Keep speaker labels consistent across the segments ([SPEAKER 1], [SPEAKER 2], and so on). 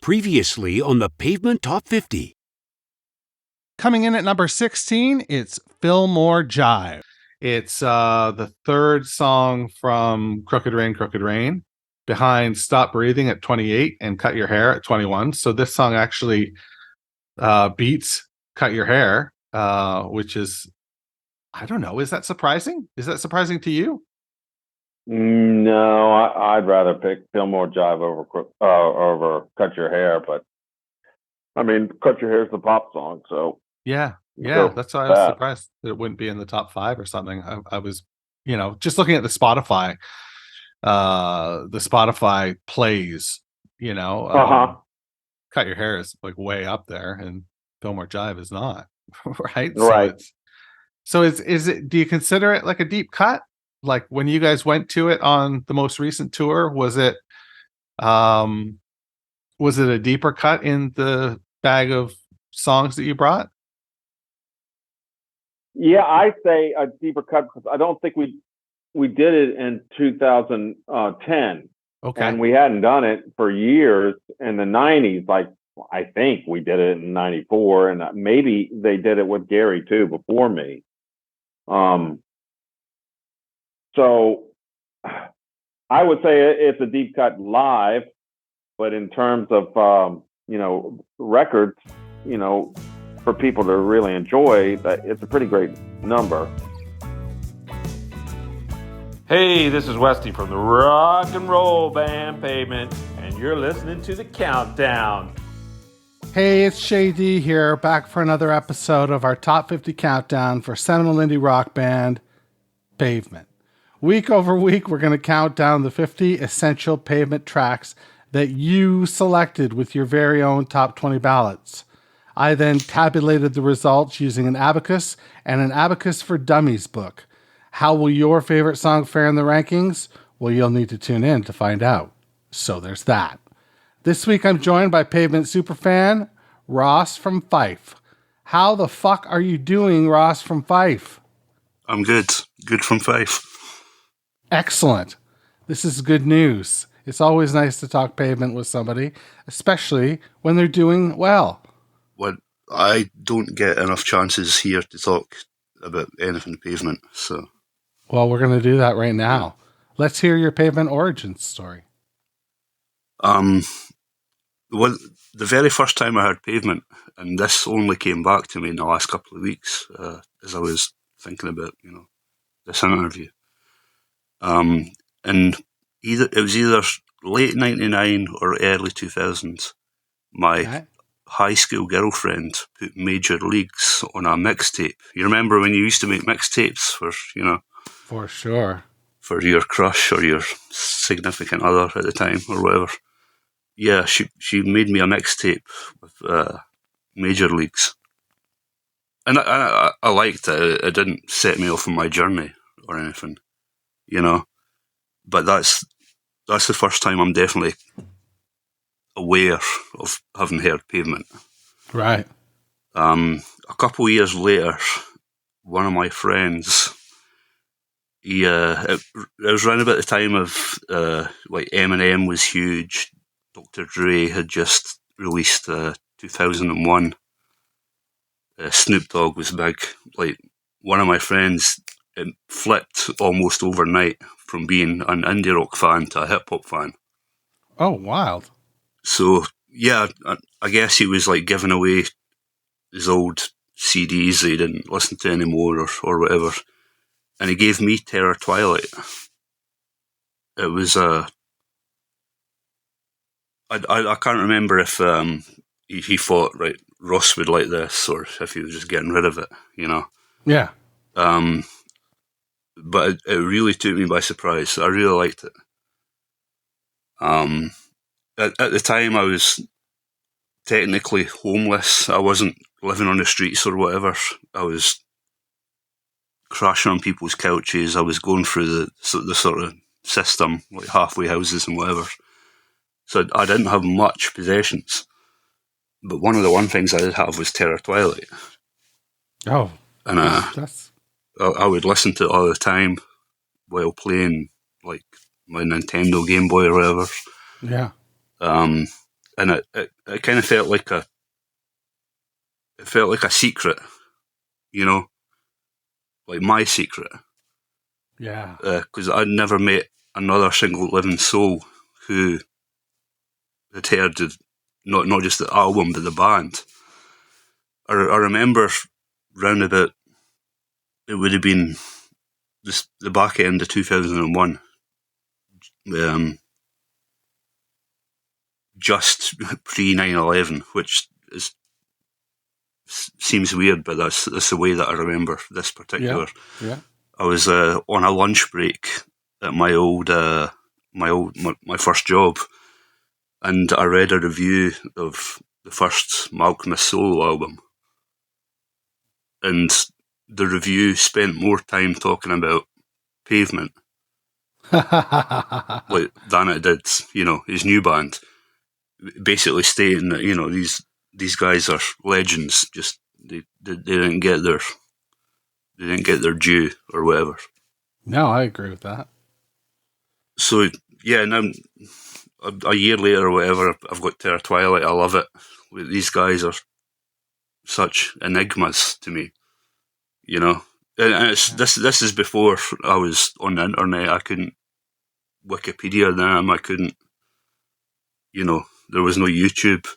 [SPEAKER 1] Previously on the Pavement Top 50.
[SPEAKER 2] Coming in at number 16, it's Fill More Jive. It's the third song from Crooked Rain, behind Stop Breathing at 28 and Cut Your Hair at 21. So this song actually beats Cut Your Hair, which is, I don't know, is that surprising? Is that surprising to you?
[SPEAKER 3] No, I'd rather pick Fill More Jive over Cut Your Hair, but I mean, Cut Your Hair is the pop song, so
[SPEAKER 2] yeah,
[SPEAKER 3] so
[SPEAKER 2] that's why I was surprised that it wouldn't be in the top 5 or something. I was, just looking at the Spotify plays, Cut Your Hair is like way up there, and Fill More Jive is not, right?
[SPEAKER 3] Right.
[SPEAKER 2] So is it? Do you consider it like a deep cut? Like when you guys went to it on the most recent tour, was it a deeper cut in the bag of songs that you brought?
[SPEAKER 3] Yeah, I say a deeper cut because I don't think we did it in 2010.
[SPEAKER 2] Okay.
[SPEAKER 3] And we hadn't done it for years in the 90s. Like, I think we did it in 94, and maybe they did it with Gary too before me. So I would say it's a deep cut live, but in terms of, records, for people to really enjoy, that it's a pretty great number.
[SPEAKER 4] Hey, this is Westy from the rock and roll band Pavement, and you're listening to The Countdown.
[SPEAKER 2] Hey, it's Shady here, back for another episode of our Top 50 Countdown for seminal indie rock band Pavement. Week over week, we're going to count down the 50 essential Pavement tracks that you selected with your very own top 20 ballads. I then tabulated the results using an abacus and an Abacus for Dummies book. How will your favorite song fare in the rankings? Well, you'll need to tune in to find out. So there's that. This week, I'm joined by Pavement superfan Ross from Fife. How the fuck are you doing, Ross from Fife?
[SPEAKER 5] I'm good. Good from Fife.
[SPEAKER 2] Excellent. This is good news. It's always nice to talk Pavement with somebody, especially when they're doing well.
[SPEAKER 5] Well, I don't get enough chances here to talk about anything Pavement, so...
[SPEAKER 2] Well, we're going to do that right now. Let's hear your Pavement origin story.
[SPEAKER 5] Well, the very first time I heard Pavement, and this only came back to me in the last couple of weeks, as I was thinking about, this interview. And it was either late 99 or early 2000s. My high school girlfriend put Major Leagues on a mixtape. You remember when you used to make mixtapes for,
[SPEAKER 2] For sure.
[SPEAKER 5] For your crush or your significant other at the time or whatever. Yeah, she made me a mixtape with Major Leagues. And I liked it. It didn't set me off on my journey or anything, But that's the first time I'm definitely aware of having heard Pavement.
[SPEAKER 2] Right.
[SPEAKER 5] A couple of years later, one of my friends, it was around about the time of like Eminem was huge. Dr. Dre had just released 2001. Snoop Dogg was big. Like, one of my friends, it flipped almost overnight from being an indie rock fan to a hip hop fan.
[SPEAKER 2] Oh, wild.
[SPEAKER 5] So, yeah, I guess he was like giving away his old CDs that he didn't listen to anymore or whatever. And he gave me Terra Twilight. It was I can't remember if he thought, right, Ross would like this, or if he was just getting rid of it,
[SPEAKER 2] Yeah.
[SPEAKER 5] But it really took me by surprise. I really liked it. At the time, I was technically homeless. I wasn't living on the streets or whatever. I was crashing on people's couches. I was going through the sort of system, like halfway houses and whatever. So I didn't have much possessions. But one of the things I did have was Terra Twilight.
[SPEAKER 2] Oh.
[SPEAKER 5] And I would listen to it all the time while playing, like, my Nintendo Game Boy or whatever.
[SPEAKER 2] Yeah.
[SPEAKER 5] and it kind of felt like a secret, like my secret.
[SPEAKER 2] Yeah.
[SPEAKER 5] Because I'd never met another single living soul who had heard not just the album but the band. I remember round about, it would have been the back end of 2001, just pre 9/11, which seems weird, but that's the way that I remember this particular.
[SPEAKER 2] Yeah.
[SPEAKER 5] I was on a lunch break at my first job, and I read a review of the first Malcolm solo album, and the review spent more time talking about Pavement than it did, his new band. Basically stating that these guys are legends. Just they didn't get their due or whatever.
[SPEAKER 2] No, I agree with that.
[SPEAKER 5] So yeah, now a year later or whatever, I've got Terra Twilight. I love it. These guys are such enigmas to me, And this is before I was on the internet. I couldn't Wikipedia them. I couldn't, there was no YouTube,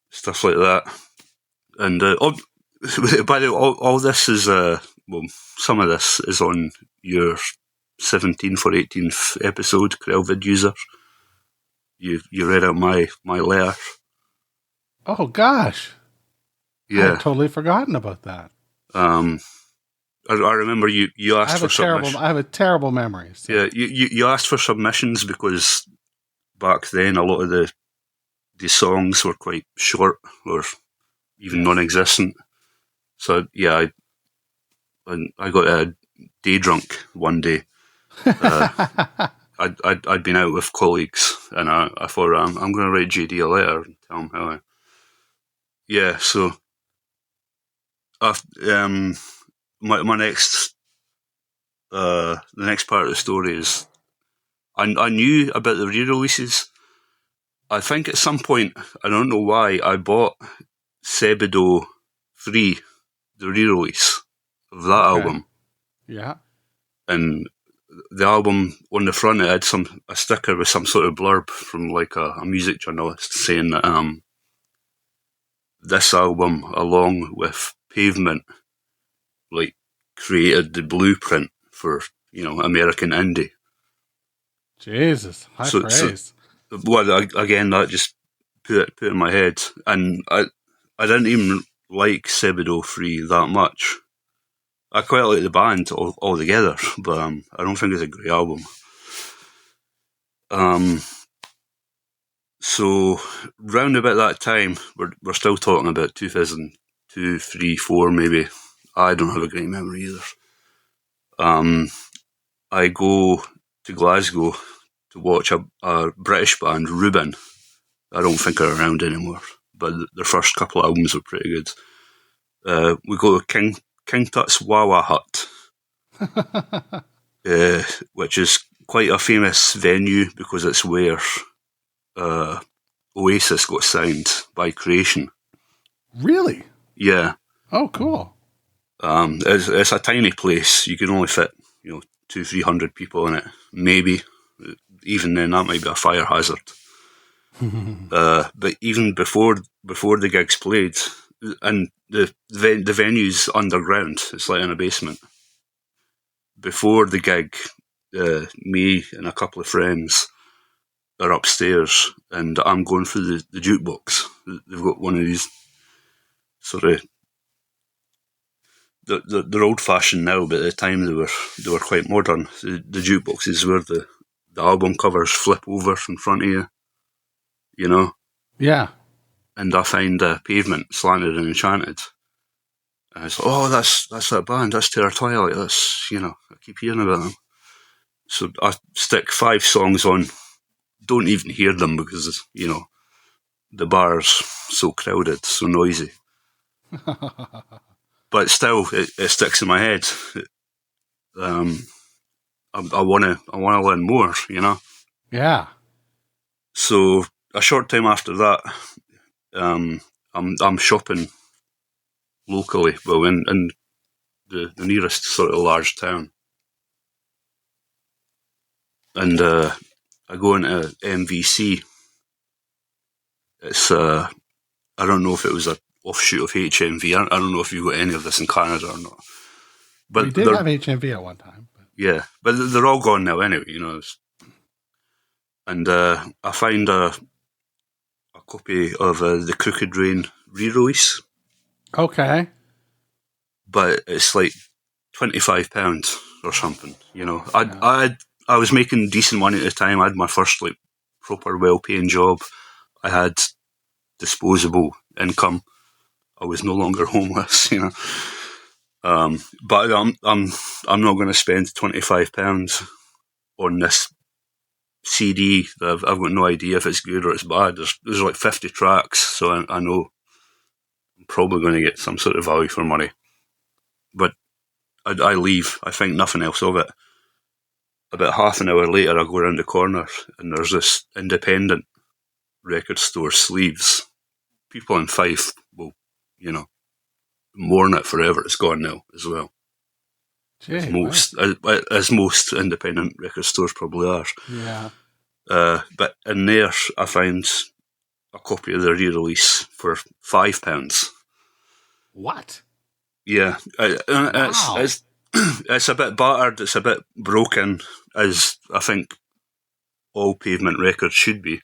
[SPEAKER 5] stuff like that. And by the way, all this is some of this is on your 17th or 18th episode, Krelvid User. You read out my letter.
[SPEAKER 2] Oh gosh.
[SPEAKER 5] Yeah.
[SPEAKER 2] I've totally forgotten about that.
[SPEAKER 5] I remember you asked for submissions.
[SPEAKER 2] I have a terrible memory. So.
[SPEAKER 5] Yeah, you asked for submissions because back then a lot of the songs were quite short or even non-existent. So yeah, I got day drunk one day. I'd been out with colleagues, and I thought I'm going to write JD a letter and tell him how. So my next the next part of the story is I knew about the re-releases. I think at some point, I don't know why, I bought Sebido 3, the re-release of that album.
[SPEAKER 2] Yeah.
[SPEAKER 5] And the album, on the front, it had a sticker with some sort of blurb from like a music journalist saying that this album, along with Pavement, like created the blueprint for, American indie.
[SPEAKER 2] Jesus, high praise.
[SPEAKER 5] Well, again, that just put it in my head, and I didn't even like Sebido 3 that much. I quite like the band altogether, but I don't think it's a great album. So round about that time, we're still talking about 2002, 3, 4 maybe. I don't have a great memory either. I go to Glasgow to watch a British band, Reuben. I don't think they're around anymore, but their first couple of albums were pretty good. We go to King Tut's Wawa Hut, which is quite a famous venue because it's where Oasis got signed by Creation.
[SPEAKER 2] Really?
[SPEAKER 5] Yeah.
[SPEAKER 2] Oh, cool.
[SPEAKER 5] It's a tiny place. You can only fit 200-300 people in it, maybe. Even then, that might be a fire hazard. But even before the gigs played, and the venue's underground, it's like in a basement. Before the gig, me and a couple of friends are upstairs, and I'm going through the jukebox. They've got one of these sort of, they're old-fashioned now, but at the time they were quite modern. The jukebox is where the album covers flip over in front of you,
[SPEAKER 2] Yeah.
[SPEAKER 5] And I find Pavement, Slanted and Enchanted. And it's like, oh, that's that band, that's Terra Twilight, that's, I keep hearing about them. So I stick 5 songs on, don't even hear them because, the bar's so crowded, so noisy. But still, it sticks in my head. I want to learn more,
[SPEAKER 2] Yeah.
[SPEAKER 5] So a short time after that, I'm shopping locally, well, in the nearest sort of large town, and I go into MVC. It's I don't know if it was an offshoot of HMV. I don't know if you've got any of this in Canada or not. But
[SPEAKER 2] we did have HMV at one time.
[SPEAKER 5] Yeah, but they're all gone now anyway, you know. And I find a copy of the Crooked Rain re-release.
[SPEAKER 2] Okay.
[SPEAKER 5] But it's like £25 or something, you know. I was making decent money at the time. I had my first like proper well-paying job. I had disposable income. I was no longer homeless, you know. But I'm not going to spend £25 on this CD that I've got no idea if it's good or it's bad. There's like 50 tracks, so I know I'm probably going to get some sort of value for money. But I leave. I think nothing else of it. About half an hour later, I go around the corner and there's this independent record store, Sleeves. People in Fife will, you know, mourn it forever. It's gone now as well.
[SPEAKER 2] Gee,
[SPEAKER 5] as most independent record stores probably are.
[SPEAKER 2] Yeah.
[SPEAKER 5] But in there, I found a copy of the re-release for £5.
[SPEAKER 2] What?
[SPEAKER 5] Yeah, it's a bit battered. It's a bit broken, as I think all Pavement records should be.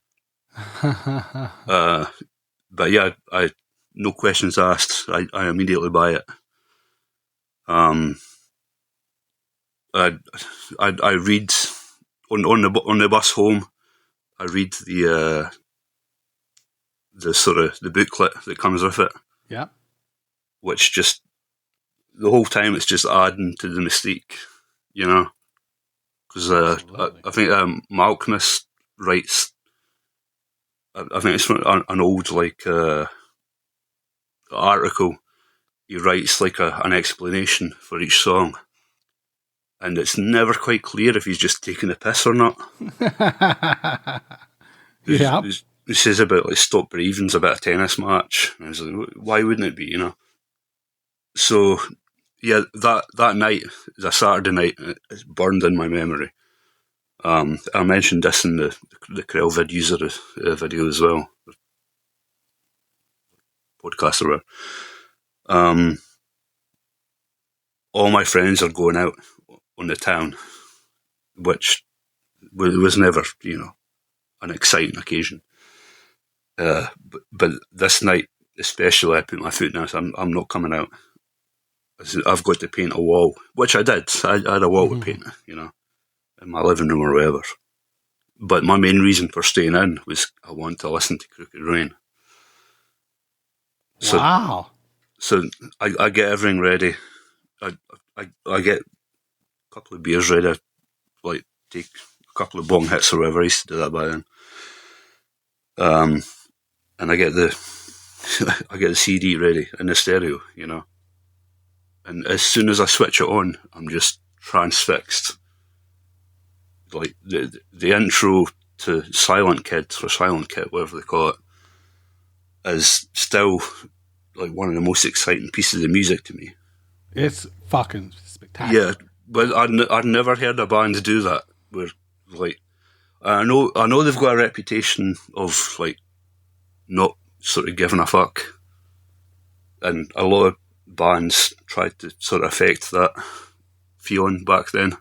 [SPEAKER 5] But yeah, no questions asked. I immediately buy it. I read on the bus home. I read the sort of the booklet that comes with it.
[SPEAKER 2] Yeah.
[SPEAKER 5] Which just the whole time it's just adding to the mystique, you know. Because I think Malcolmus writes. I think it's from an old like article. He writes like an explanation for each song. And it's never quite clear if he's just taking the piss or not.
[SPEAKER 2] Yeah.
[SPEAKER 5] He says about like Stop Breathing's about a tennis match. And I was like, why wouldn't it be, you know? So, yeah, that night, is a Saturday night, it's burned in my memory. I mentioned this in the Krelvid User video as well. Podcast or whatever. All my friends are going out on the town, which was never, you know, an exciting occasion. But this night, especially, I put my foot down. I'm not coming out. I've got to paint a wall, which I did. I had a wall to paint, you know, in my living room or wherever. But my main reason for staying in was I want to listen to Crooked Rain. So,
[SPEAKER 2] wow.
[SPEAKER 5] So I get everything ready. I get a couple of beers ready. I, like, take a couple of bong hits or whatever. I used to do that by then. And I get the CD ready in the stereo, you know. And as soon as I switch it on, I'm just transfixed. Like the intro to Silent Kid or Silent Kid, whatever they call it, is still like one of the most exciting pieces of music to me.
[SPEAKER 2] It's fucking spectacular.
[SPEAKER 5] Yeah, but I'd never heard a band do that. Where like I know they've got a reputation of like not sort of giving a fuck, and a lot of bands tried to sort of affect that feeling back then.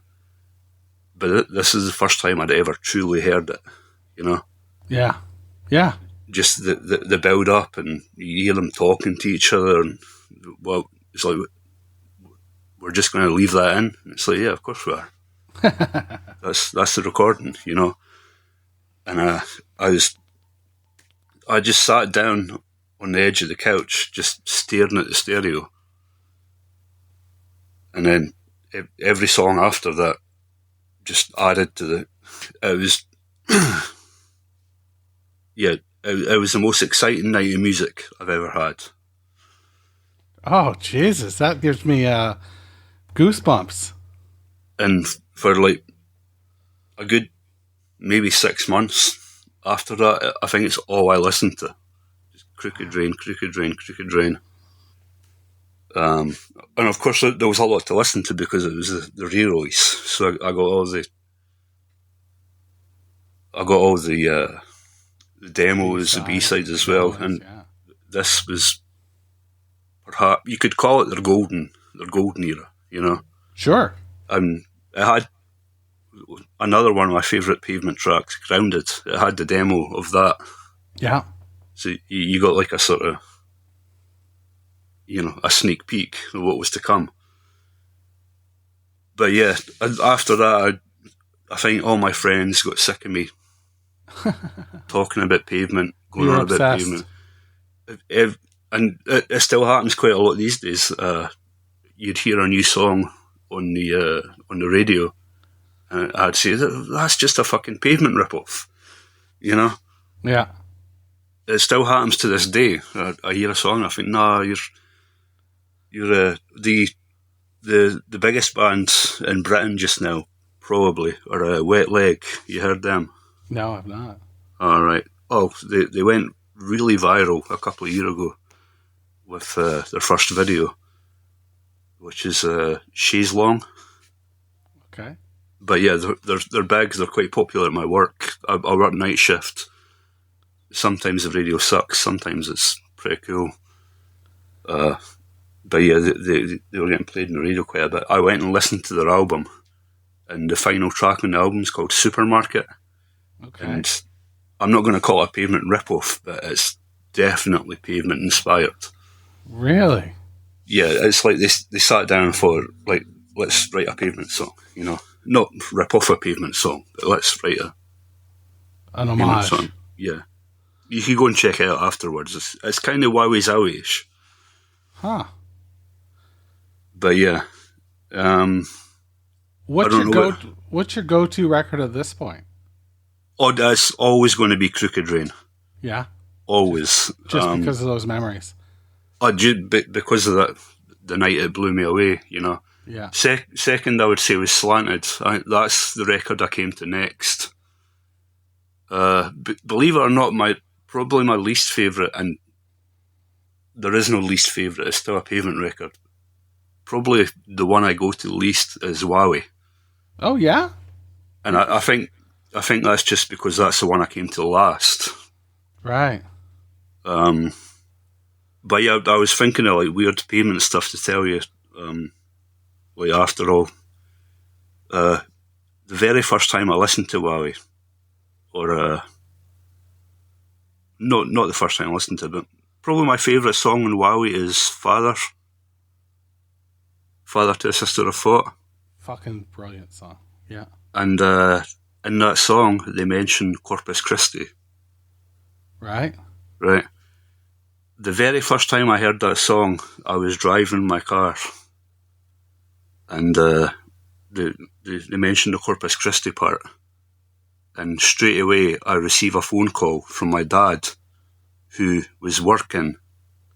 [SPEAKER 5] But this is the first time I'd ever truly heard it, you know?
[SPEAKER 2] Yeah. Yeah.
[SPEAKER 5] Just the build up, and you hear them talking to each other, and well, it's like, we're just going to leave that in. And it's like, yeah, of course we are. That's the recording, you know? And I just sat down on the edge of the couch, just staring at the stereo. And then every song after that just added to it was, yeah, it was the most exciting night of music I've ever had.
[SPEAKER 2] Oh, Jesus, that gives me goosebumps.
[SPEAKER 5] And for like a good maybe 6 months, after that, I think it's all I listened to. Just Crooked Rain, Crooked Rain, Crooked Rain. And of course, there was a lot to listen to because it was the re-release. So I got all the demos, the B-sides as well, and this was perhaps you could call it their golden era, you know.
[SPEAKER 2] Sure.
[SPEAKER 5] And it had another one of my favourite Pavement tracks, Grounded. It had the demo of that.
[SPEAKER 2] Yeah.
[SPEAKER 5] So you got like a sort of, you know, a sneak peek of what was to come. But yeah, after that, I think all my friends got sick of me talking about Pavement, going on about Pavement. And it still happens quite a lot these days. You'd hear a new song on the radio, and I'd say, that's just a fucking Pavement ripoff, you know?
[SPEAKER 2] Yeah.
[SPEAKER 5] It still happens to this day. I hear a song and I think, nah, you're the biggest band in Britain just now, probably, or Wet Leg. You heard them?
[SPEAKER 2] No, I've not.
[SPEAKER 5] All right. Oh, they went really viral a couple of years ago with their first video, which is She's Long.
[SPEAKER 2] Okay.
[SPEAKER 5] But yeah, they're big. They're quite popular at my work. I work night shift. Sometimes the radio sucks. Sometimes it's pretty cool. But yeah, they were getting played on the radio quite a bit. I went and listened to their album, and the final track on the album is called Supermarket.
[SPEAKER 2] Okay.
[SPEAKER 5] And I'm not going to call it a Pavement ripoff, but it's definitely Pavement inspired.
[SPEAKER 2] Really?
[SPEAKER 5] Yeah, it's like they sat down and thought, like, let's write a Pavement song, you know. Not rip off a Pavement song, but let's write
[SPEAKER 2] an homage
[SPEAKER 5] song. Yeah. You can go and check it out afterwards. It's kind of Wowie Zowie-ish.
[SPEAKER 2] Huh.
[SPEAKER 5] But yeah.
[SPEAKER 2] What's your go-to record at this point?
[SPEAKER 5] Oh, that's always going to be Crooked Rain.
[SPEAKER 2] Yeah?
[SPEAKER 5] Always.
[SPEAKER 2] Just because of those memories?
[SPEAKER 5] Because of that, the night it blew me away, you know.
[SPEAKER 2] Yeah.
[SPEAKER 5] Second, I would say, was Slanted. That's the record I came to next. Believe it or not, probably my least favourite, and there is no least favourite, it's still a Pavement record. Probably the one I go to least is Wowie.
[SPEAKER 2] Oh, yeah?
[SPEAKER 5] And I think that's just because that's the one I came to last.
[SPEAKER 2] Right.
[SPEAKER 5] But yeah, I was thinking of like weird Pavement stuff to tell you. Like after all, the very first time I listened to Wowie, or not the first time I listened to it, but probably my favourite song on Wowie is Father to a Sister of Thought. Fucking
[SPEAKER 2] brilliant song. Yeah.
[SPEAKER 5] And in that song, they mention Corpus Christi.
[SPEAKER 2] Right.
[SPEAKER 5] Right. The very first time I heard that song, I was driving my car, and they mentioned the Corpus Christi part, and straight away I receive a phone call from my dad, who was working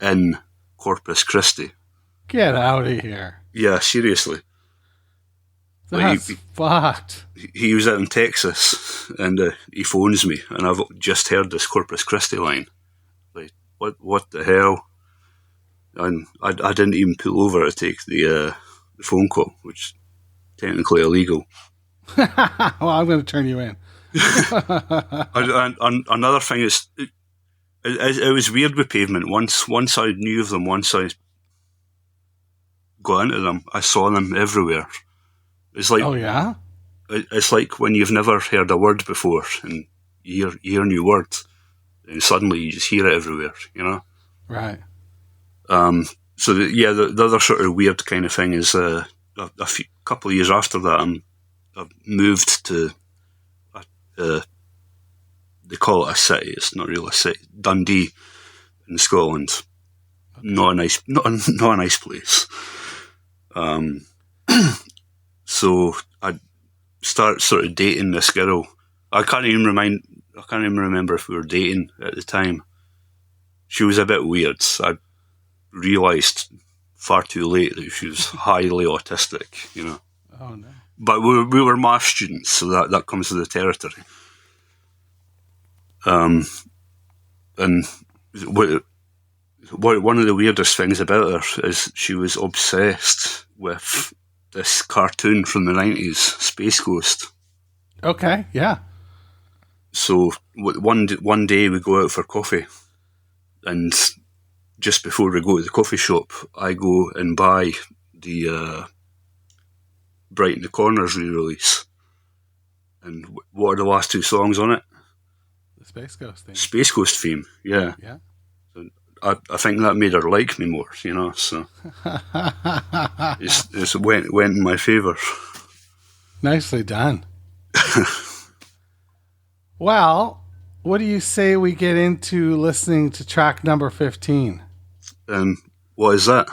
[SPEAKER 5] in Corpus Christi.
[SPEAKER 2] Get out of here.
[SPEAKER 5] Yeah, seriously.
[SPEAKER 2] That's fucked.
[SPEAKER 5] He was out in Texas, and he phones me, and I've just heard this Corpus Christi line. Like, what the hell? And I didn't even pull over to take the phone call, which is technically illegal.
[SPEAKER 2] Well, I'm going to turn you in.
[SPEAKER 5] And another thing is, it was weird with Pavement. Once I knew of them, once I got into them, I saw them everywhere. It's like,
[SPEAKER 2] oh yeah,
[SPEAKER 5] it's like when you've never heard a word before and you hear a new word, and suddenly you just hear it everywhere. You know,
[SPEAKER 2] right?
[SPEAKER 5] So the other sort of weird kind of thing is a couple of years after that, I've moved to they call it a city. It's not really a city. Dundee in Scotland. Okay. Not a nice place. So I start sort of dating this girl. I can't even remember if we were dating at the time. She was a bit weird. I realised far too late that she was highly autistic, you know.
[SPEAKER 2] Oh no.
[SPEAKER 5] But we were maths students, so that comes with the territory. And one of the weirdest things about her is she was obsessed with this cartoon from the 90s, Space Ghost.
[SPEAKER 2] Okay, yeah.
[SPEAKER 5] So one day we go out for coffee, and just before we go to the coffee shop, I go and buy the Brighten the Corners re-release. And what are the last two songs on it?
[SPEAKER 2] The Space Ghost theme.
[SPEAKER 5] Space Ghost theme, yeah.
[SPEAKER 2] Yeah.
[SPEAKER 5] So I think that made her like me more, you know, so it went in my favour.
[SPEAKER 2] Nicely done. Well, what do you say we get into listening to track number 15?
[SPEAKER 5] What is that?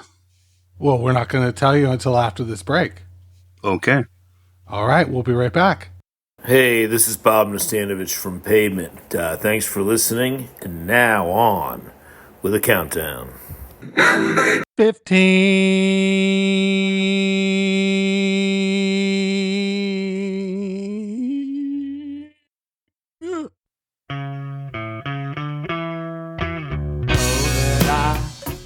[SPEAKER 2] Well, we're not going to tell you until after this break.
[SPEAKER 5] Okay.
[SPEAKER 2] All right, we'll be right back.
[SPEAKER 6] Hey, this is Bob Nastanovich from Pavement. Thanks for listening, and now on with a countdown.
[SPEAKER 2] 15.
[SPEAKER 7] That I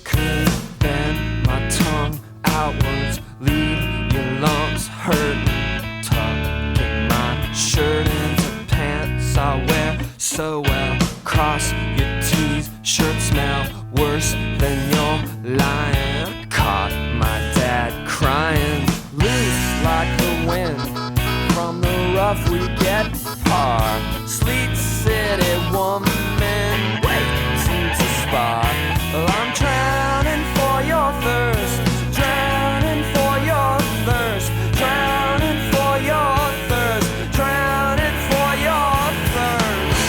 [SPEAKER 7] could bend my tongue outwards, leave your lungs hurting, tucking my shirt into pants I wear so well, cross your T's, shirt smell worse than your lying, caught my dad crying, loose like the wind from the rough we get par, Sleet City woman waiting to spark. Well, I'm drowning for your thirst, drowning for your thirst, drowning for your thirst, drowning for your thirst.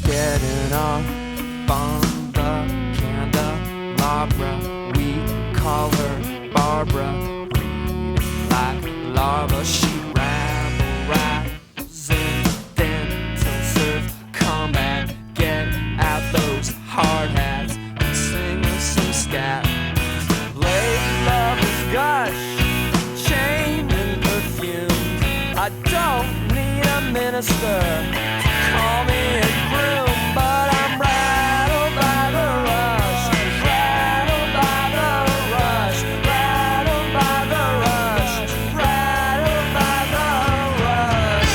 [SPEAKER 7] Getting off on the candelabra, we call her Barbara, reading like lava, she rabble-rising, dental surf, combat, get out those hard hats, and sing us some scat. Late lovers gush, chain and perfume, I don't need a minister, call me a groom, but I'm rattled by the rush, rattled by the rush, rattled by the rush, rattled by the rush.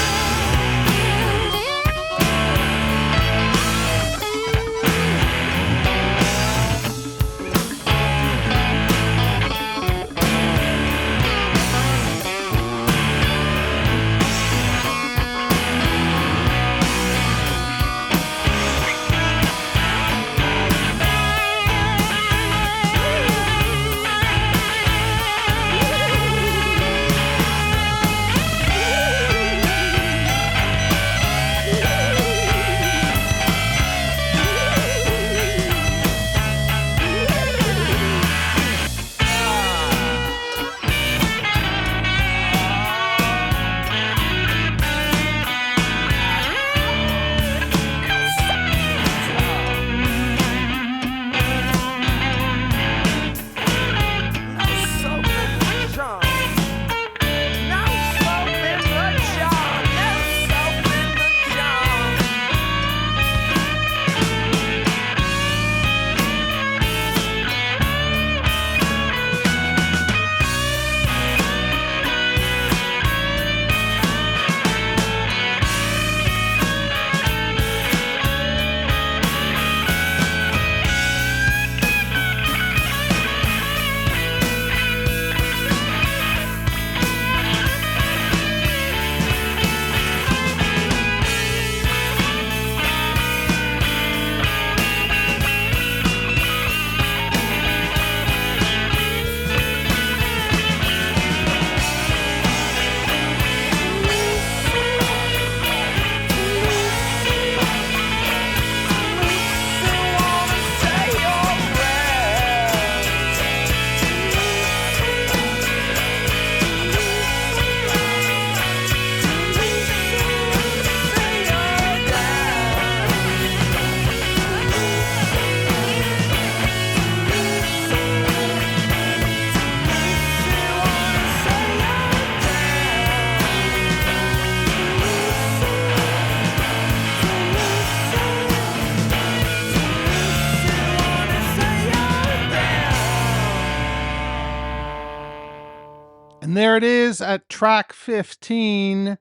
[SPEAKER 2] there it is at track 15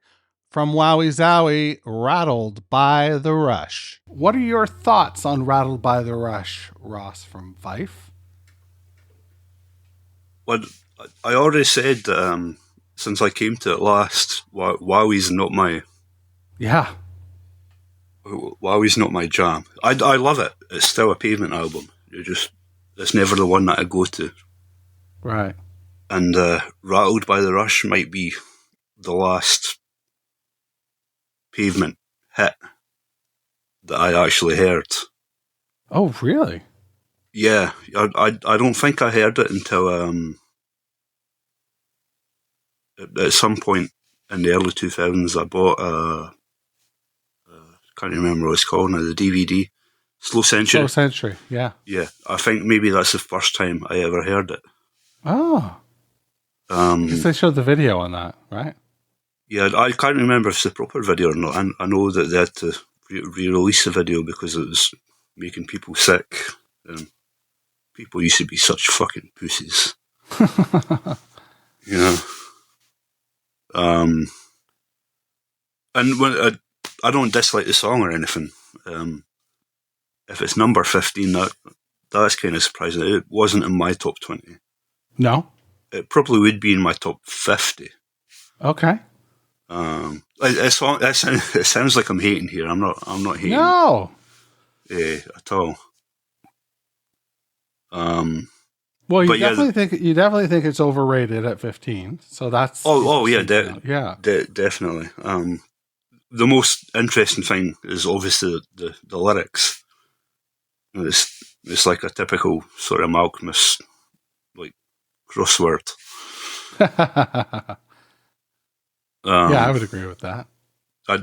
[SPEAKER 2] from Wowie Zowie, Rattled by the Rush. What are your thoughts on Rattled by the Rush, Ross from Fife?
[SPEAKER 5] Well, I already said that since I came to it last, Wowie's not my...
[SPEAKER 2] Yeah.
[SPEAKER 5] Wowie's not my jam. I love it. It's still a Pavement album. It's never the one that I go to.
[SPEAKER 2] Right.
[SPEAKER 5] And Rattled by the Rush might be the last Pavement hit that I actually heard.
[SPEAKER 2] Oh, really?
[SPEAKER 5] Yeah, I don't think I heard it until at some point in the early 2000s I bought can't remember what it's called now, the DVD, Slow Century.
[SPEAKER 2] Slow Century, yeah.
[SPEAKER 5] Yeah, I think maybe that's the first time I ever heard it.
[SPEAKER 2] Oh. Because they showed the video on that, right?
[SPEAKER 5] Yeah, I can't remember if it's the proper video or not. I know that they had to re-release the video because it was making people sick. And people used to be such fucking pussies. You know? And when I don't dislike the song or anything. If it's number 15, that's kind of surprising. It wasn't in my top 20.
[SPEAKER 2] No?
[SPEAKER 5] It probably would be in my top 50.
[SPEAKER 2] Okay.
[SPEAKER 5] It sounds like I'm hating here. I'm not hating.
[SPEAKER 2] No.
[SPEAKER 5] At all.
[SPEAKER 2] Well, you definitely think it's overrated at 15. So that's
[SPEAKER 5] yeah, definitely. The most interesting thing is obviously the lyrics. It's like a typical sort of Malcolmist like crossword.
[SPEAKER 2] Yeah, I would agree with that.
[SPEAKER 5] I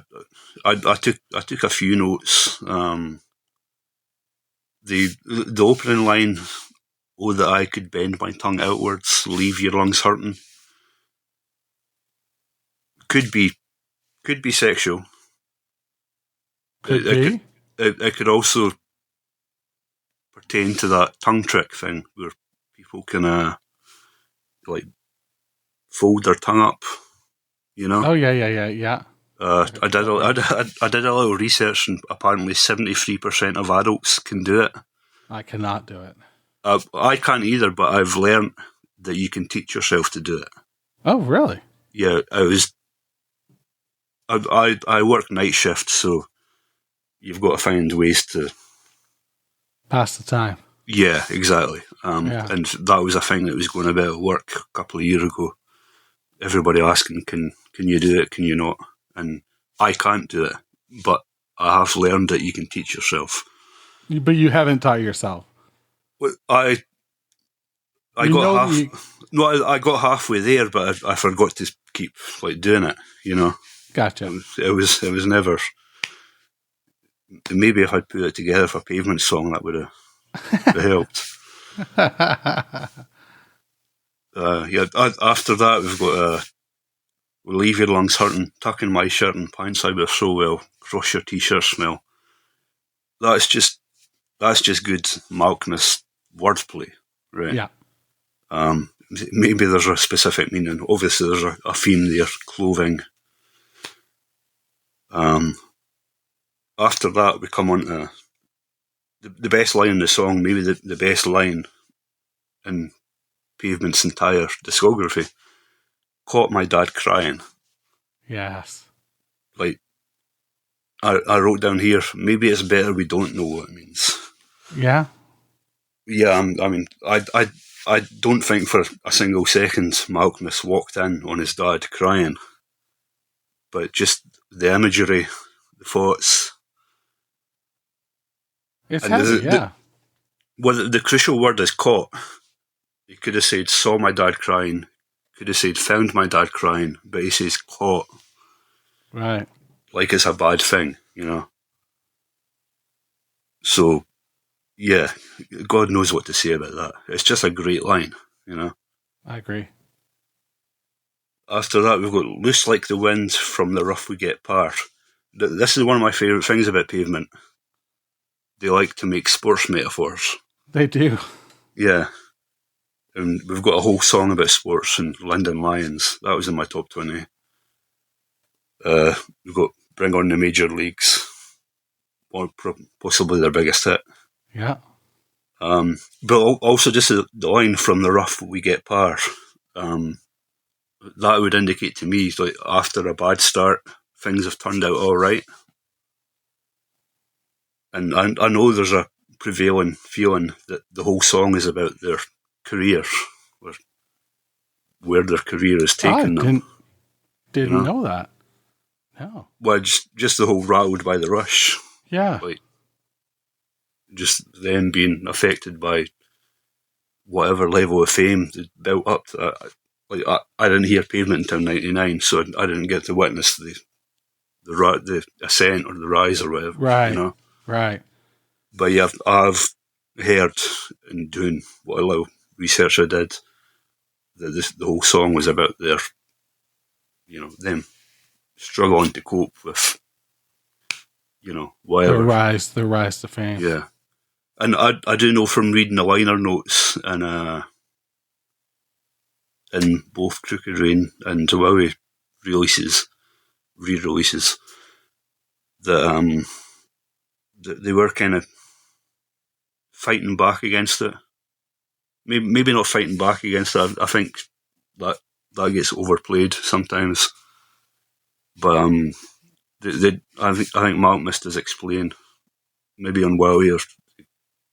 [SPEAKER 5] took a few notes. The opening line, "Oh, that I could bend my tongue outwards, leave your lungs hurting," could be sexual. It could also pertain to that tongue trick thing where people can like fold their tongue up, you know.
[SPEAKER 2] Oh yeah.
[SPEAKER 5] I did a little research, and apparently 73% of adults can do it.
[SPEAKER 2] I cannot do it.
[SPEAKER 5] I can't either, but I've learned that you can teach yourself to do it.
[SPEAKER 2] Oh, really?
[SPEAKER 5] Yeah, I work night shift, so you've got to find ways to
[SPEAKER 2] pass the time.
[SPEAKER 5] Yeah, exactly. And that was a thing that was going about at work a couple of years ago. Everybody asking, can you do it? Can you not? And I can't do it, but I have learned that you can teach yourself.
[SPEAKER 2] But you haven't taught yourself.
[SPEAKER 5] Well, I got halfway there, but I forgot to keep like doing it. You know.
[SPEAKER 2] Gotcha.
[SPEAKER 5] It was never. Maybe if I'd put it together for a Pavement song, that would have helped. After that, we've got "We'll leave your lungs hurting, tuck in my shirt and pants I wear so well, cross your t-shirt smell." That's just good Malcolmist wordplay, right?
[SPEAKER 2] Yeah.
[SPEAKER 5] Maybe there's a specific meaning. Obviously, there's a theme there, clothing. After that, we come on to the best line in the song, maybe the best line in Pavement's entire discography. "Caught my dad crying."
[SPEAKER 2] Yes.
[SPEAKER 5] Like, I wrote down here, maybe it's better we don't know what it means.
[SPEAKER 2] Yeah?
[SPEAKER 5] Yeah, I mean, I don't think for a single second Malcolmus walked in on his dad crying. But just the imagery, the thoughts.
[SPEAKER 2] It's heavy, yeah.
[SPEAKER 5] The crucial word is caught. He could have said saw my dad crying, could have said found my dad crying, but he says caught.
[SPEAKER 2] Right.
[SPEAKER 5] Like it's a bad thing, you know. So, yeah, God knows what to say about that. It's just a great line, you know.
[SPEAKER 2] I agree.
[SPEAKER 5] After that, we've got "Loose like the wind from the rough we get part." This is one of my favourite things about Pavement. They like to make sports metaphors.
[SPEAKER 2] They do.
[SPEAKER 5] Yeah. And we've got a whole song about sports and London Lions. That was in my top 20. We've got Bring On the Major Leagues, or possibly their biggest hit.
[SPEAKER 2] Yeah.
[SPEAKER 5] But also just the line from the rough we get par. That would indicate to me, like, after a bad start, things have turned out all right. And I know there's a prevailing feeling that the whole song is about their career, where their career is taking them.
[SPEAKER 2] Didn't know that. No.
[SPEAKER 5] Well, just the whole Rattled by the Rush.
[SPEAKER 2] Yeah.
[SPEAKER 5] Like, just them being affected by whatever level of fame they built up to that. Like, I didn't hear Pavement until 99, so I didn't get to witness the ascent or the rise or whatever.
[SPEAKER 2] Right.
[SPEAKER 5] You know?
[SPEAKER 2] Right.
[SPEAKER 5] But yeah, I've heard in doing what a little research I did that the whole song was about their, them struggling to cope with, whatever.
[SPEAKER 2] The rise to fame.
[SPEAKER 5] Yeah. And I do know from reading the liner notes and in both Crooked Rain and Tawawi re-releases, that they were kind of fighting back against it. Maybe not fighting back against it. I think that gets overplayed sometimes. But I think Mark must has explained, maybe on Wowie or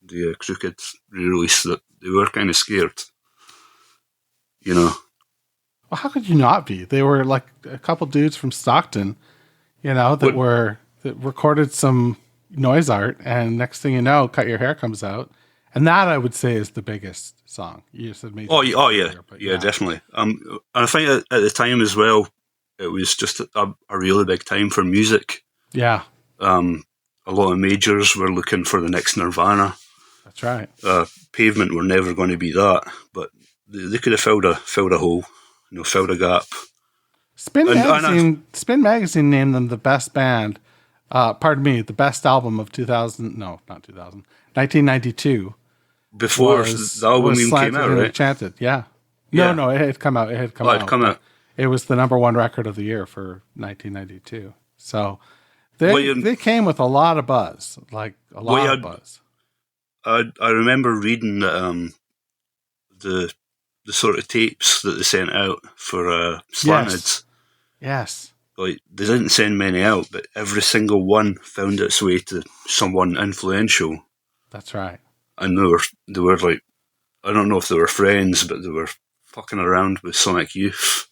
[SPEAKER 5] the Crooked re-release, that they were kind of scared.
[SPEAKER 2] Well, how could you not be? They were like a couple dudes from Stockton, that recorded some noise art, and next thing you know, Cut Your Hair comes out, and that I would say is the biggest song. You said major.
[SPEAKER 5] Oh yeah, yeah, definitely. And I think at the time as well, it was just a really big time for music.
[SPEAKER 2] Yeah.
[SPEAKER 5] A lot of majors were looking for the next Nirvana.
[SPEAKER 2] That's right.
[SPEAKER 5] Pavement were never going to be that, but they could have filled a hole, filled a gap.
[SPEAKER 2] Spin Magazine named them the best band. The best album of 1992.
[SPEAKER 5] Before the album even came out, right?
[SPEAKER 2] Enchanted, yeah.
[SPEAKER 5] Yeah.
[SPEAKER 2] No, it had come out. It had come out.
[SPEAKER 5] It'd come out.
[SPEAKER 2] It was the number one record of the year for 1992. So they came with a lot of buzz, like a lot of buzz.
[SPEAKER 5] I remember reading that the sort of tapes that they sent out for Slanted.
[SPEAKER 2] Yes.
[SPEAKER 5] Like, they didn't send many out, but every single one found its way to someone influential.
[SPEAKER 2] That's right.
[SPEAKER 5] And they were like, I don't know if they were friends, but they were fucking around with Sonic Youth.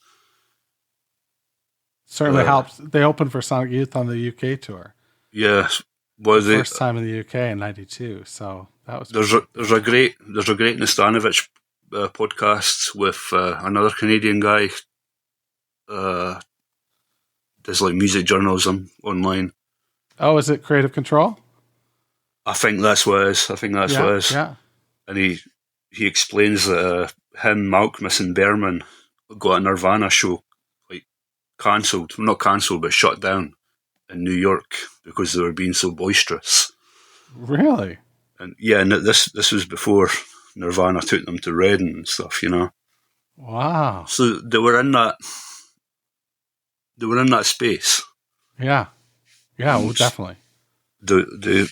[SPEAKER 2] Certainly helps. They opened for Sonic Youth on the UK tour.
[SPEAKER 5] Yeah.
[SPEAKER 2] First time in the UK in '92. So that was.
[SPEAKER 5] There's a great Nastanovich podcast with another Canadian guy. Does like music journalism online.
[SPEAKER 2] Oh, is it Creative Control?
[SPEAKER 5] I think that's what it is.
[SPEAKER 2] Yeah.
[SPEAKER 5] And he explains that him, Malkmus and Berman got a Nirvana show like cancelled. Well, not cancelled, but shut down in New York because they were being so boisterous.
[SPEAKER 2] Really?
[SPEAKER 5] And yeah, and this was before Nirvana took them to Reading and stuff,
[SPEAKER 2] Wow.
[SPEAKER 5] So they were in that space.
[SPEAKER 2] Yeah. Yeah, well, definitely.
[SPEAKER 5] They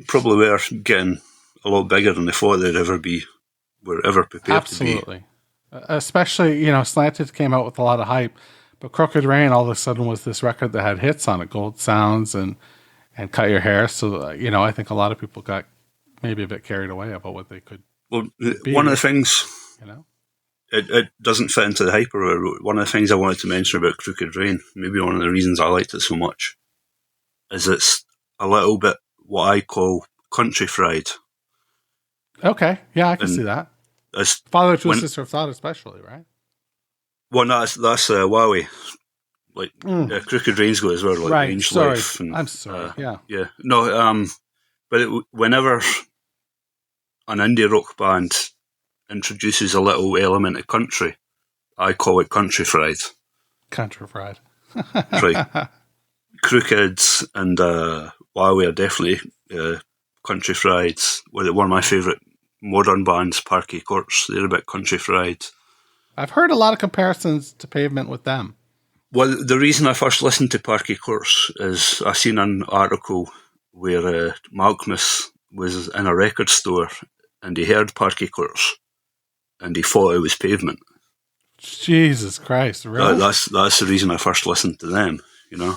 [SPEAKER 5] probably were getting a lot bigger than they thought they'd ever were ever prepared to be.
[SPEAKER 2] Absolutely. Especially, Slanted came out with a lot of hype, but Crooked Rain all of a sudden was this record that had hits on it, Gold Sounds and Cut Your Hair. So, I think a lot of people got maybe a bit carried away about what they could be.
[SPEAKER 5] One of the things, it doesn't fit into the hype, or one of the things I wanted to mention about Crooked Rain, maybe one of the reasons I liked it so much, is it's a little bit what I call country fried.
[SPEAKER 2] Okay, yeah, I can see that. Father to Sister of Thought especially, right?
[SPEAKER 5] Well, no, that's Wowie. Like, Crooked Rain's got as well, like
[SPEAKER 2] right.
[SPEAKER 5] Range
[SPEAKER 2] Sorry.
[SPEAKER 5] Life. And,
[SPEAKER 2] I'm sorry, yeah.
[SPEAKER 5] Yeah, no, but whenever an indie rock band introduces a little element of country, I call it country fried.
[SPEAKER 2] Country fried.
[SPEAKER 5] Right. Crooked and Wowie are definitely country fried. One of my favourite modern bands, Parquet Courts. They're a bit country fried.
[SPEAKER 2] I've heard a lot of comparisons to Pavement with them.
[SPEAKER 5] Well, the reason I first listened to Parquet Courts is I seen an article where Malcolmus was in a record store and he heard Parquet Courts and he thought it was Pavement.
[SPEAKER 2] Jesus Christ, really?
[SPEAKER 5] That's the reason I first listened to them, you know?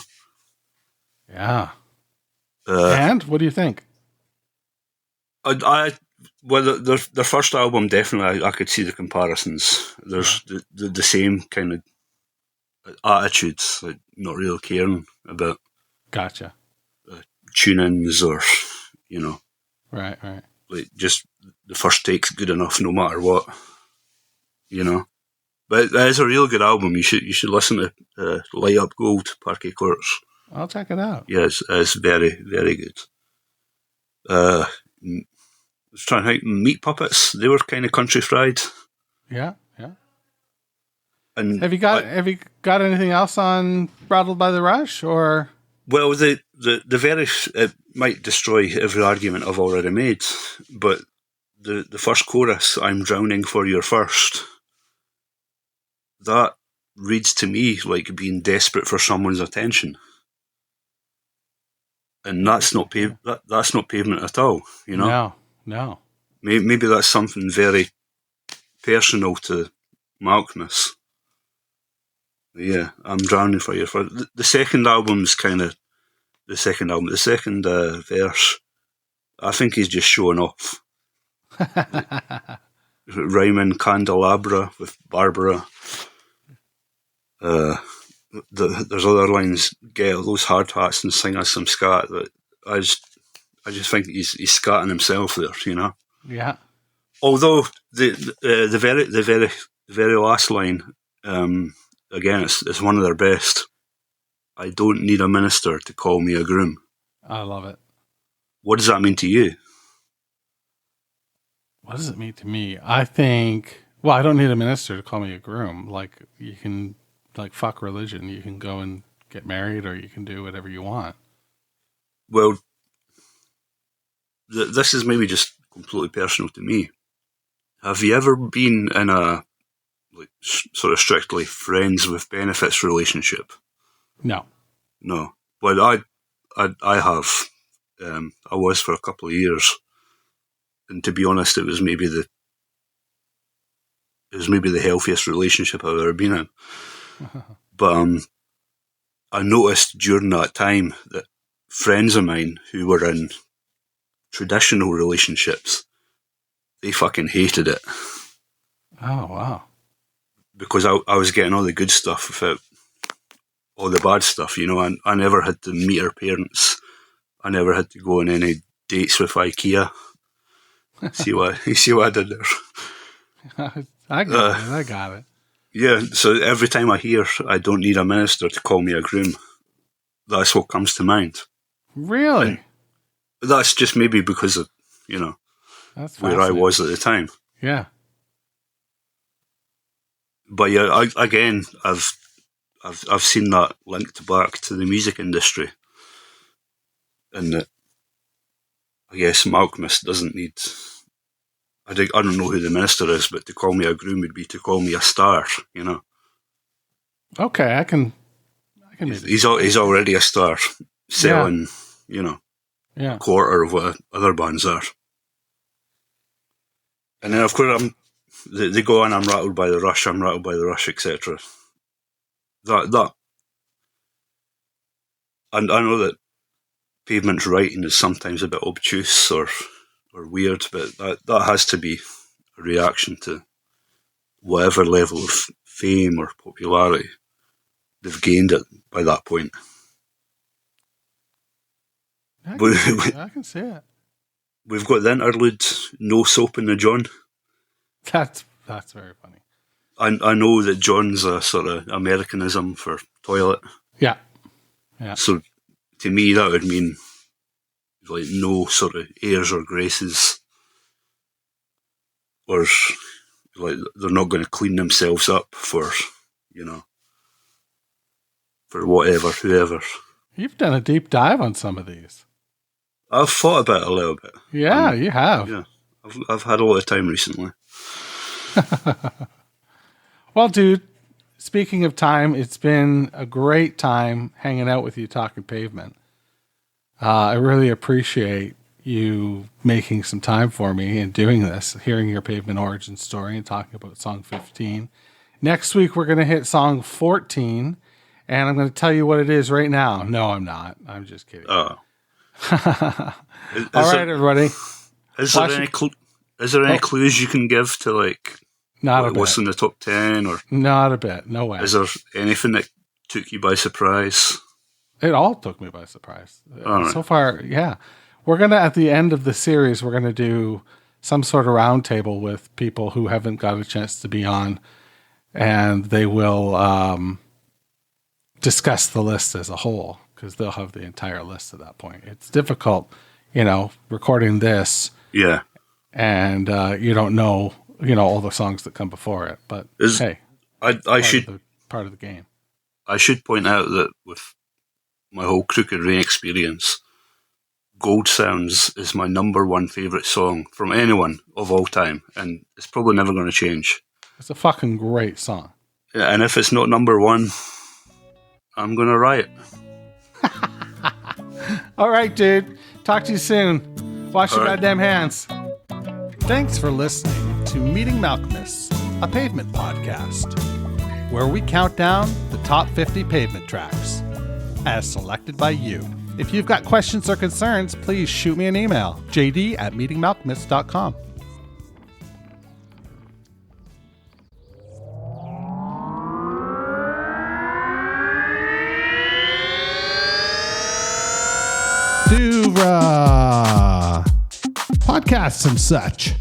[SPEAKER 2] Yeah. And what do you think?
[SPEAKER 5] Well, their first album, definitely, I could see the comparisons. There's the same kind of attitudes, like not really caring about
[SPEAKER 2] Gotcha.
[SPEAKER 5] tune-ins or, you know.
[SPEAKER 2] Right.
[SPEAKER 5] Like, just the first take's good enough no matter what, you know. But it is a real good album. You should listen to Light Up Gold, Parquet Courts.
[SPEAKER 2] I'll check it out.
[SPEAKER 5] Yeah, it's very, very good. I was trying to think, Meat Puppets, they were kind of country fried.
[SPEAKER 2] Yeah.
[SPEAKER 5] And
[SPEAKER 2] have you got anything else on Rattled by the Rush, or?
[SPEAKER 5] Well, the very, it might destroy every argument I've already made, but the first chorus, I'm drowning for your first, that reads to me like being desperate for someone's attention. And that's not that's not Pavement at all, you know?
[SPEAKER 2] No.
[SPEAKER 5] Maybe that's something very personal to Malcolmus. Yeah, I'm drowning for you. The second album's kind of the second verse. I think he's just showing off. Rhyming candelabra with Barbara. There's other lines. Get out those hard hats and sing us some scat. That I just think he's scatting himself there. You know.
[SPEAKER 2] Yeah.
[SPEAKER 5] Although the very last line. Again, it's one of their best. I don't need a minister to call me a groom.
[SPEAKER 2] I love it.
[SPEAKER 5] What does that mean to you?
[SPEAKER 2] What does it mean to me? I think, well, I don't need a minister to call me a groom. Like, you can, like, fuck religion. You can go and get married, or you can do whatever you want.
[SPEAKER 5] Well, this is maybe just completely personal to me. Have you ever been in a sort of strictly friends with benefits relationship?
[SPEAKER 2] No.
[SPEAKER 5] Well, I have. I was for a couple of years, and to be honest, it was maybe the healthiest relationship I've ever been in. But I noticed during that time that friends of mine who were in traditional relationships, they fucking hated it.
[SPEAKER 2] Oh, wow.
[SPEAKER 5] Because I was getting all the good stuff without all the bad stuff, you know. I never had to meet her parents. I never had to go on any dates with IKEA. See what I did there?
[SPEAKER 2] I got it.
[SPEAKER 5] Yeah, so every time I hear I don't need a minister to call me a groom, that's what comes to mind.
[SPEAKER 2] Really?
[SPEAKER 5] And that's just maybe because of, you know,
[SPEAKER 2] that's
[SPEAKER 5] where I was at the time.
[SPEAKER 2] Yeah.
[SPEAKER 5] But yeah, I've seen that linked back to the music industry, and that I guess Malcolmus doesn't need. I don't know who the minister is, but to call me a groom would be to call me a star, you know.
[SPEAKER 2] Okay, I can.
[SPEAKER 5] He's already a star, selling, you know, a quarter of what other bands are. And then of course they go on. I'm rattled by the rush, etc. That, and I know that Pavement's writing is sometimes a bit obtuse or weird, but that has to be a reaction to whatever level of fame or popularity they've gained it by that point.
[SPEAKER 2] I can see it.
[SPEAKER 5] We've got the interlude, No Soap in the John.
[SPEAKER 2] That's very funny.
[SPEAKER 5] I know that John's a sort of Americanism for toilet.
[SPEAKER 2] Yeah.
[SPEAKER 5] So to me, that would mean like no sort of airs or graces, or like they're not going to clean themselves up for, you know, for whoever.
[SPEAKER 2] You've done a deep dive on some of these.
[SPEAKER 5] I've thought about it a little bit.
[SPEAKER 2] Yeah, you have.
[SPEAKER 5] Yeah, I've had a lot of time recently.
[SPEAKER 2] Well, dude, speaking of time, it's been a great time hanging out with you talking Pavement. I really appreciate you making some time for me and doing this, hearing your Pavement origin story and talking about song 15. Next week, we're going to hit song 14, and I'm going to tell you what it is right now. No, I'm not. I'm just kidding.
[SPEAKER 5] Oh.
[SPEAKER 2] All right, everybody.
[SPEAKER 5] Is there any clues you can give to, like,
[SPEAKER 2] Not a bit.
[SPEAKER 5] what's in the top 10? Or
[SPEAKER 2] Not a bit. No way.
[SPEAKER 5] is there anything that took you by surprise?
[SPEAKER 2] It all took me by surprise.
[SPEAKER 5] All right.
[SPEAKER 2] So far, yeah. We're going to, at the end of the series, we're going to do some sort of roundtable with people who haven't got a chance to be on, and they will discuss the list as a whole, because they'll have the entire list at that point. It's difficult, recording this.
[SPEAKER 5] Yeah.
[SPEAKER 2] And you don't know, all the songs that come before it. But hey,
[SPEAKER 5] I should
[SPEAKER 2] part of the game.
[SPEAKER 5] I should point out that with my whole Crooked Rain experience, Gold Sounds is my number one favourite song from anyone of all time, and it's probably never going to change.
[SPEAKER 2] It's a fucking great song.
[SPEAKER 5] Yeah, and if it's not number one, I'm going to riot.
[SPEAKER 2] All right, dude. Talk to you soon. Wash your goddamn hands. Thanks for listening to Meeting Malcolmus, a Pavement podcast, where we count down the top 50 Pavement tracks, as selected by you. If you've got questions or concerns, please shoot me an email, jd@meetingmalcolmus.com. Podcasts and such.